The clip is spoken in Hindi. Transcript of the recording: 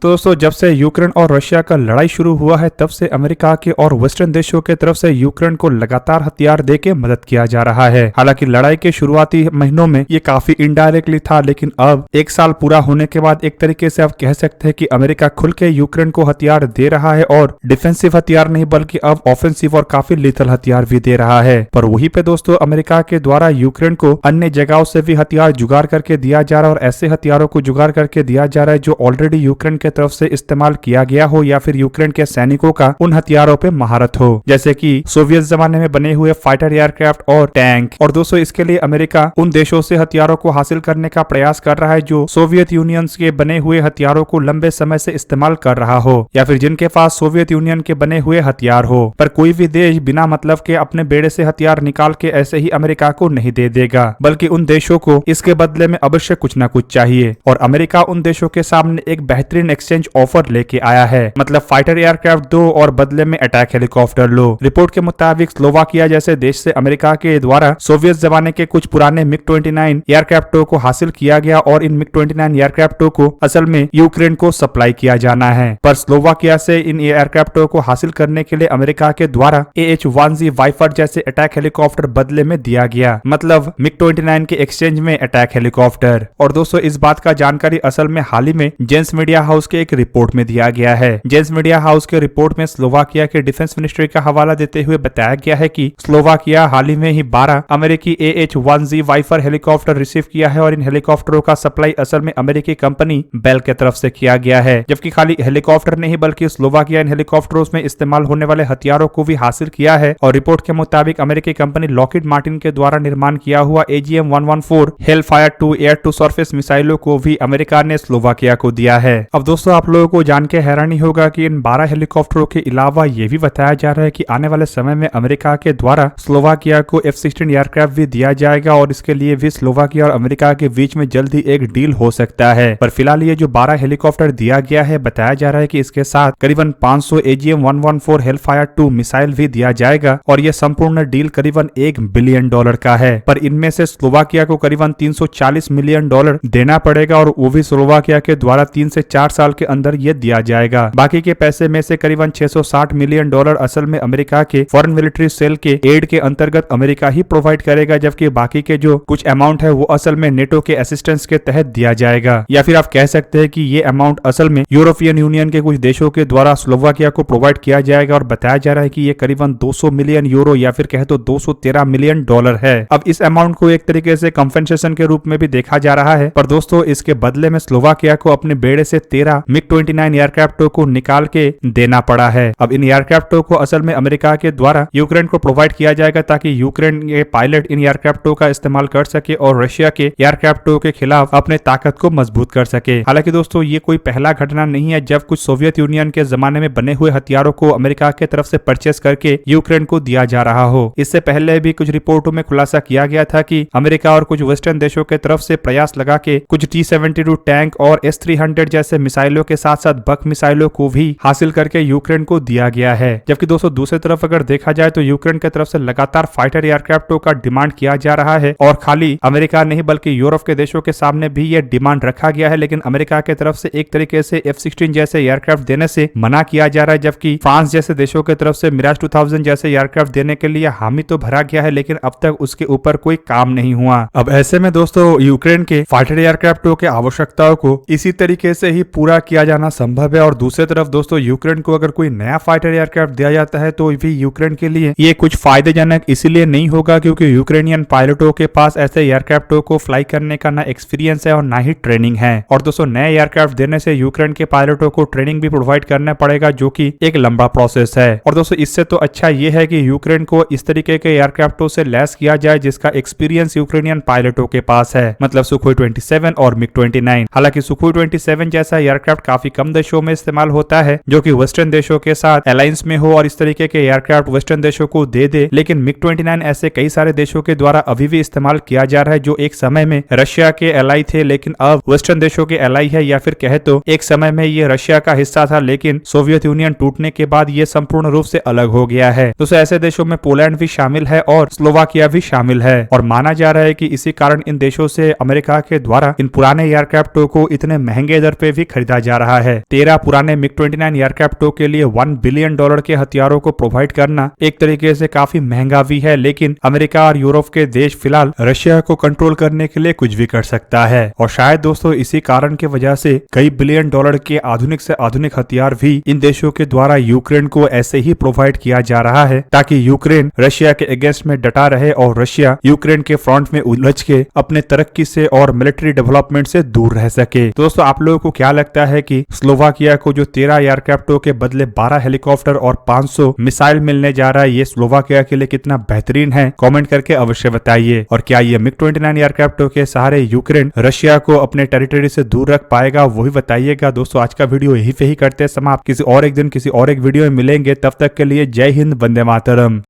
तो दोस्तों जब से यूक्रेन और रशिया का लड़ाई शुरू हुआ है तब से अमेरिका के और वेस्टर्न देशों के तरफ से यूक्रेन को लगातार हथियार देके मदद किया जा रहा है। हालांकि लड़ाई के शुरुआती महीनों में ये काफी इनडायरेक्टली था, लेकिन अब एक साल पूरा होने के बाद एक तरीके से आप कह सकते हैं कि अमेरिका खुल के यूक्रेन को हथियार दे रहा है और डिफेंसिव हथियार नहीं बल्कि अब ऑफेंसिव और काफी लीथल हथियार भी दे रहा है। पर वहीं पे दोस्तों अमेरिका के द्वारा यूक्रेन को अन्य जगहों से भी हथियार जुगाड़ करके दिया जा रहा है और ऐसे हथियारों को जुगाड़ करके दिया जा रहा है जो ऑलरेडी यूक्रेन के तरफ से इस्तेमाल किया गया हो या फिर यूक्रेन के सैनिकों का उन हथियारों पे महारत हो, जैसे कि सोवियत जमाने में बने हुए फाइटर एयरक्राफ्ट और टैंक। और दोस्तों इसके लिए अमेरिका उन देशों से हथियारों को हासिल करने का प्रयास कर रहा है जो सोवियत यूनियन के बने हुए हथियारों को लंबे समय से इस्तेमाल कर रहा हो या फिर जिनके पास सोवियत यूनियन के बने हुए हथियार हो। पर कोई भी देश बिना मतलब के अपने बेड़े से हथियार निकाल के ऐसे ही अमेरिका को नहीं दे देगा, बल्कि उन देशों को इसके बदले में अवश्य कुछ न कुछ चाहिए। और अमेरिका उन देशों के सामने एक बेहतरीन एक्सचेंज ऑफर लेके आया है, मतलब फाइटर एयरक्राफ्ट दो और बदले में अटैक हेलीकॉप्टर लो। रिपोर्ट के मुताबिक स्लोवाकिया जैसे देश से अमेरिका के द्वारा सोवियत जमाने के कुछ पुराने MiG-29 एयरक्राफ्टों को हासिल किया गया और इन MiG-29 एयरक्राफ्टों को असल में यूक्रेन को सप्लाई किया जाना है। पर स्लोवाकिया से इन एयरक्राफ्टों को हासिल करने के लिए अमेरिका के द्वारा AH-1Z वाइपर जैसे अटैक हेलीकॉप्टर बदले में दिया गया, मतलब MiG-29 के एक्सचेंज में अटैक हेलीकॉप्टर। और दोस्तों इस बात का जानकारी असल में हाल ही में जेंस मीडिया हाउस के एक रिपोर्ट में दिया गया है। जेंस मीडिया हाउस के रिपोर्ट में स्लोवाकिया के डिफेंस मिनिस्ट्री का हवाला देते हुए बताया गया है कि स्लोवाकिया हाल ही में ही 12 अमेरिकी AH-1Z वाइपर हेलीकॉप्टर रिसीव किया है और इन हेलीकॉप्टरों का सप्लाई असल में अमेरिकी कंपनी बेल के तरफ से किया गया है। जबकि खाली हेलीकॉप्टर नहीं बल्कि स्लोवाकिया इन हेलीकॉप्टरों में इस्तेमाल होने वाले हथियारों को भी हासिल किया है। और रिपोर्ट के मुताबिक अमेरिकी कंपनी लॉकहीड मार्टिन के द्वारा निर्माण किया हुआ AGM-114 Hellfire 2 air to surface मिसाइलों को भी अमेरिका ने स्लोवाकिया को दिया है। अब दोस्तों आप लोगों को जान के हैरानी होगा कि इन 12 हेलीकॉप्टरों के अलावा ये भी बताया जा रहा है कि आने वाले समय में अमेरिका के द्वारा स्लोवाकिया को F-16 एयरक्राफ्ट भी दिया जाएगा और इसके लिए भी स्लोवाकिया और अमेरिका के बीच में जल्द ही एक डील हो सकता है। पर फिलहाल ये जो 12 हेलीकॉप्टर दिया गया है, बताया जा रहा है कि इसके साथ करीबन 500 AGM-114 हेलफायर 2 मिसाइल भी दिया जाएगा और यह संपूर्ण डील करीबन $1 बिलियन का है। पर इनमें से स्लोवाकिया को करीबन $340 मिलियन देना पड़ेगा और वो भी स्लोवाकिया के द्वारा 3 से 4 साल के अंदर ये दिया जाएगा। बाकी के पैसे में से करीबन $660 मिलियन असल में अमेरिका के फॉरेन मिलिट्री सेल के एड के अंतर्गत अमेरिका ही प्रोवाइड करेगा, जबकि बाकी के जो कुछ अमाउंट है वो असल में नेटो के असिस्टेंस के तहत दिया जाएगा। या फिर आप कह सकते हैं कि ये अमाउंट असल में यूरोपियन यूनियन के कुछ देशों के द्वारा स्लोवाकिया को प्रोवाइड किया जाएगा और बताया जा रहा है कि ये करीबन 200 मिलियन यूरो या फिर कहे तो $213 मिलियन है। अब इस अमाउंट को एक तरीके से कंपेंसेशन के रूप में भी देखा जा रहा है, पर दोस्तों इसके बदले में स्लोवाकिया को अपने बेड़े से 13 MiG-29 एयरक्राफ्टों को निकाल के देना पड़ा है। अब इन एयरक्राफ्टों को असल में अमेरिका के द्वारा यूक्रेन को प्रोवाइड किया जाएगा ताकि यूक्रेन के पायलट इन एयरक्राफ्टों का इस्तेमाल कर सके और रशिया के एयरक्राफ्टों के खिलाफ अपने ताकत को मजबूत कर सके। हालांकि दोस्तों ये कोई पहला घटना नहीं है जब कुछ सोवियत यूनियन के जमाने में बने हुए हथियारों को अमेरिका के तरफ से परचेस करके यूक्रेन को दिया जा रहा हो। इससे पहले भी कुछ रिपोर्टों में खुलासा किया गया था कि अमेरिका और कुछ वेस्टर्न देशों के तरफ से प्रयास लगा के कुछ T-72 टैंक और S-300 जैसे मिसाइलों के साथ साथ बक मिसाइलों को भी हासिल करके यूक्रेन को दिया गया है। जबकि दोस्तों दूसरी तरफ अगर देखा जाए तो यूक्रेन की तरफ से लगातार फाइटर एयरक्राफ्टों का डिमांड किया जा रहा है और खाली अमेरिका नहीं बल्कि यूरोप के देशों के सामने भी यह डिमांड रखा गया है, लेकिन अमेरिका की तरफ से एक तरीके से F-16 जैसे एयरक्राफ्ट देने से मना किया जा रहा है, जबकि फ्रांस जैसे देशों की तरफ से मिराज 2000 जैसे एयरक्राफ्ट देने के लिए हामी तो भरा गया है, लेकिन अब तक उसके ऊपर कोई काम नहीं हुआ। अब ऐसे में दोस्तों यूक्रेन के फाइटर एयरक्राफ्टों के आवश्यकताओं को इसी तरीके से ही पूरा किया जाना संभव है। और दूसरी तरफ दोस्तों यूक्रेन को अगर कोई नया फाइटर एयरक्राफ्ट दिया जाता है तो भी यूक्रेन के लिए ये कुछ फायदेजनक इसलिए नहीं होगा क्योंकि यूक्रेनियन पायलटों के पास ऐसे एयरक्राफ्टों को फ्लाई करने का ना एक्सपीरियंस है और ना ही ट्रेनिंग है। और दोस्तों नए एयरक्राफ्ट देने से यूक्रेन के पायलटों को ट्रेनिंग भी प्रोवाइड करना पड़ेगा, जो कि एक लंबा प्रोसेस है। और दोस्तों इससे तो अच्छा ये है कि यूक्रेन को इस तरीके के एयरक्राफ्टों से लैस किया जाए जिसका एक्सपीरियंस यूक्रेनियन पायलटों के पास है, मतलब सुखोई 27 और MiG-29। हालांकि सुखोई 27 जैसा एयरक्राफ्ट काफी कम देशों में इस्तेमाल होता है जो कि वेस्टर्न देशों के साथ अलायंस में हो और इस तरीके के एयरक्राफ्ट वेस्टर्न देशों को दे, लेकिन MiG-29 ऐसे कई सारे देशों के द्वारा अभी भी इस्तेमाल किया जा रहा है जो एक समय में रशिया के एलाई थे लेकिन अब वेस्टर्न देशों के एलाई है, या फिर कहे तो एक समय में ये रशिया का हिस्सा था लेकिन सोवियत यूनियन टूटने के बाद ये संपूर्ण रूप से अलग हो गया है। दोस्तों ऐसे देशों में पोलैंड भी शामिल है और स्लोवाकिया भी शामिल है और माना जा रहा है कि इसी कारण इन देशों से अमेरिका के द्वारा इन पुराने एयरक्राफ्टों को इतने महंगे दर पे भी खरीदा खरीदा जा रहा है। 13 पुराने MiG-29 एयरक्राफ्टों के लिए $1 बिलियन के हथियारों को प्रोवाइड करना एक तरीके से काफी महंगा भी है, लेकिन अमेरिका और यूरोप के देश फिलहाल रशिया को कंट्रोल करने के लिए कुछ भी कर सकता है। और शायद दोस्तों इसी कारण की वजह से कई बिलियन डॉलर के आधुनिक से आधुनिक हथियार भी इन देशों के द्वारा यूक्रेन को ऐसे ही प्रोवाइड किया जा रहा है, ताकि यूक्रेन रशिया के अगेंस्ट में डटा रहे और रशिया यूक्रेन के फ्रंट में उलझ के अपने तरक्की से और मिलिट्री डेवलपमेंट से दूर रह सके। दोस्तों आप लोगों को क्या लगता है कि स्लोवाकिया को जो 13 एयरक्राफ्टों के बदले 12 हेलीकॉप्टर और 500 मिसाइल मिलने जा रहा है, ये स्लोवाकिया के लिए कितना बेहतरीन है? कमेंट करके अवश्य बताइए। और क्या ये MiG-29 एयरक्राफ्टों के सहारे यूक्रेन रशिया को अपने टेरिटरी से दूर रख पाएगा, वो भी बताइएगा। दोस्तों आज का वीडियो यही पे ही करते हैं समाप्त। किसी और एक दिन किसी और एक वीडियो में मिलेंगे, तब तक के लिए जय हिंद, वंदे मातरम।